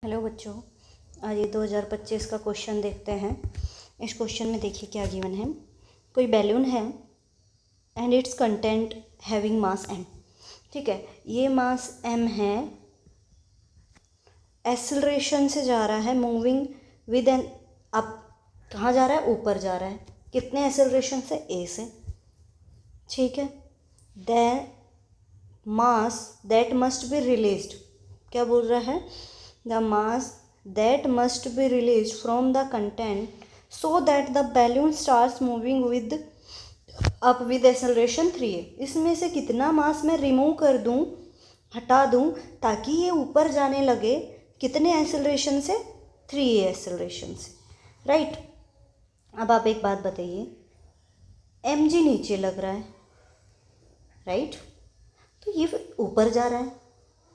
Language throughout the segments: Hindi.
हेलो बच्चों, आज ये 2025 का क्वेश्चन देखते हैं। इस क्वेश्चन में देखिए क्या गिवन है। कोई बैलून है and it's content having mass m। ठीक है, ये मास m है, एक्सेलरेशन से जा रहा है, मूविंग विद एन अप। कहाँ जा रहा है? ऊपर जा रहा है। कितने एक्सेलरेशन से? a से। ठीक है, the mass that must be released, क्या बोल रहा है? The mass that must be released from the content so that the balloon starts moving with up with acceleration 3a। इसमें से कितना मास मैं रिमूव कर दूं, हटा दूं, ताकि ये ऊपर जाने लगे। कितने एक्सेलरेशन से? 3a एक्सेलरेशन से। राइट। अब आप एक बात बताइए, mg नीचे लग रहा है, राइट, तो ये ऊपर जा रहा है,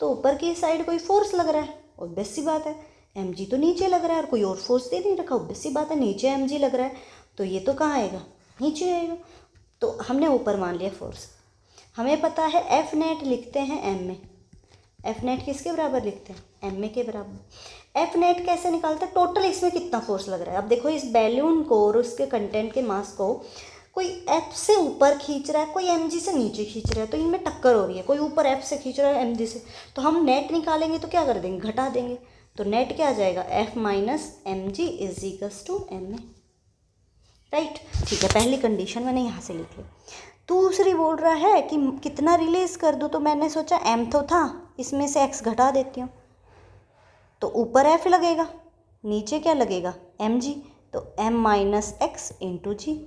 तो ऊपर की साइड कोई फोर्स लग रहा है। ऑब्वियस सी बात है, mg तो नीचे लग रहा है और कोई और फोर्स दे नहीं रखा। ऑब्वियस सी बात है, नीचे mg लग रहा है, तो ये तो कहाँ आएगा? नीचे आएगा। तो हमने ऊपर मान लिया फोर्स। हमें पता है एफ नेट लिखते हैं m में। एफ नेट किसके बराबर लिखते हैं? m के बराबर। एफ नेट कैसे निकालते हैं? टोटल इसमें कितना फोर्स लग रहा है। अब देखो, इस बैलून को और उसके कंटेंट के मास को कोई f से ऊपर खींच रहा है, कोई mg से नीचे खींच रहा है, तो इनमें टक्कर हो रही है। कोई ऊपर f से खींच रहा है, mg से, तो हम नेट निकालेंगे तो क्या कर देंगे? घटा देंगे। तो नेट क्या आ जाएगा? f minus M G is equals to m। Right. ठीक है, पहली कंडीशन मैंने यहाँ से लिख ली। दूसरी बोल रहा है कि कितना रिलीज कर दूँ, तो मैंने सोचा m तो था, इसमें से x घटा देती हूँ, तो ऊपर f लगेगा, नीचे क्या लगेगा? mg, तो m माइनस एक्स इंटू जी,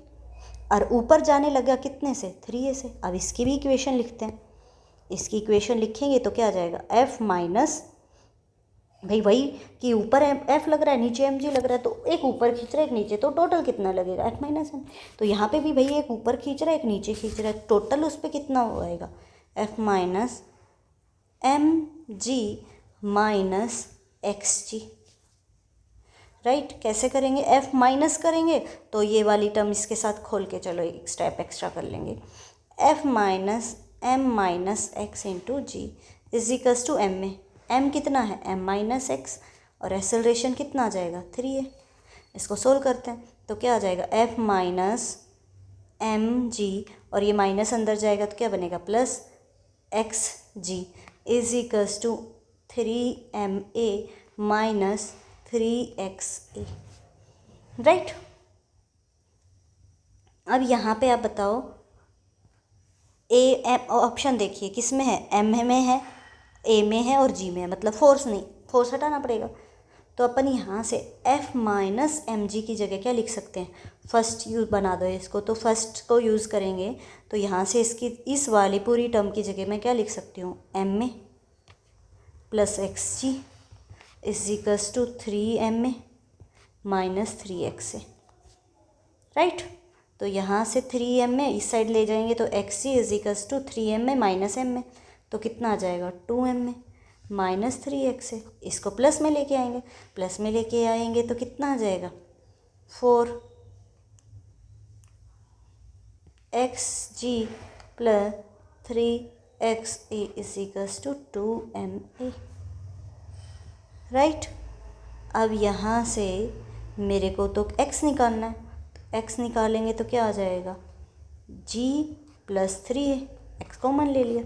और ऊपर जाने लगा कितने से? 3a से। अब इसकी भी इक्वेशन लिखते हैं। इसकी इक्वेशन लिखेंगे तो क्या आ जाएगा? f माइनस, भाई वही कि ऊपर f लग रहा है, नीचे mg लग रहा है, तो एक ऊपर खींच रहा है, एक नीचे, तो टोटल कितना लगेगा? f minus m। तो यहाँ पे भी भाई एक ऊपर खींच रहा है, एक नीचे खींच रहा है, टोटल उस पर कितना होएगा? f minus M g minus x g. Right. कैसे करेंगे? f माइनस करेंगे तो ये वाली टर्म इसके साथ खोल के चलो एक स्टेप एक्स्ट्रा कर लेंगे। f minus M minus x into G is equals to m में m कितना है? m माइनस एक्स, और एक्सेलरेशन कितना आ जाएगा? 3a। इसको सोल्व करते हैं तो क्या आ जाएगा? f माइनस एम जी, और ये माइनस अंदर जाएगा तो क्या बनेगा? Plus x G is equals to 3ma minus 3xa। Right. अब यहाँ पे आप बताओ, ए एम ऑप्शन देखिए किस में है? m में है, a में है और g में है, मतलब फोर्स नहीं, फोर्स हटाना पड़ेगा। तो अपन यहाँ से f माइनस एम जी की जगह क्या लिख सकते हैं? फर्स्ट यूज बना दो इसको, तो फर्स्ट को यूज़ करेंगे तो यहाँ से इसकी इस वाली पूरी टर्म की जगह मैं क्या लिख सकती हूँ? m में plus x G is equals to 3ma minus 3x से। राइट। तो यहाँ से 3ma इस साइड ले जाएंगे तो x G is equals to 3ma minus m में, तो कितना आ जाएगा? 2ma माइनस 3x से। इसको प्लस में लेके आएंगे, प्लस में लेके आएंगे तो कितना आ जाएगा? 4 x G plus 3xa is equals to 2ma। Right. अब यहाँ से मेरे को तो x निकालना है, तो x निकालेंगे तो क्या आ जाएगा? g plus 3a, x common ले लिया,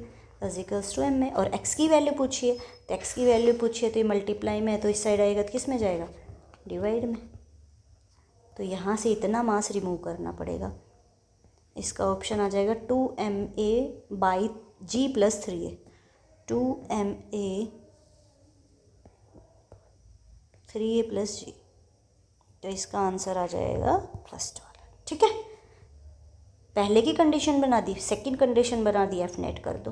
इज इक्वल्स टू m में, और x की वैल्यू पूछिए, तो x की वैल्यू पूछिए तो ये मल्टीप्लाई में है, तो इस साइड आएगा तो किस में जाएगा? डिवाइड में। तो यहाँ से इतना मास रिमूव करना पड़ेगा। इसका ऑप्शन आ जाएगा 2ma by g plus 3a, 2ma 3a plus g, तो इसका आंसर आ जाएगा फर्स्ट वाला। ठीक है, पहले की कंडीशन बना दी, सेकंड कंडीशन बना दी, एफ नेट कर दो।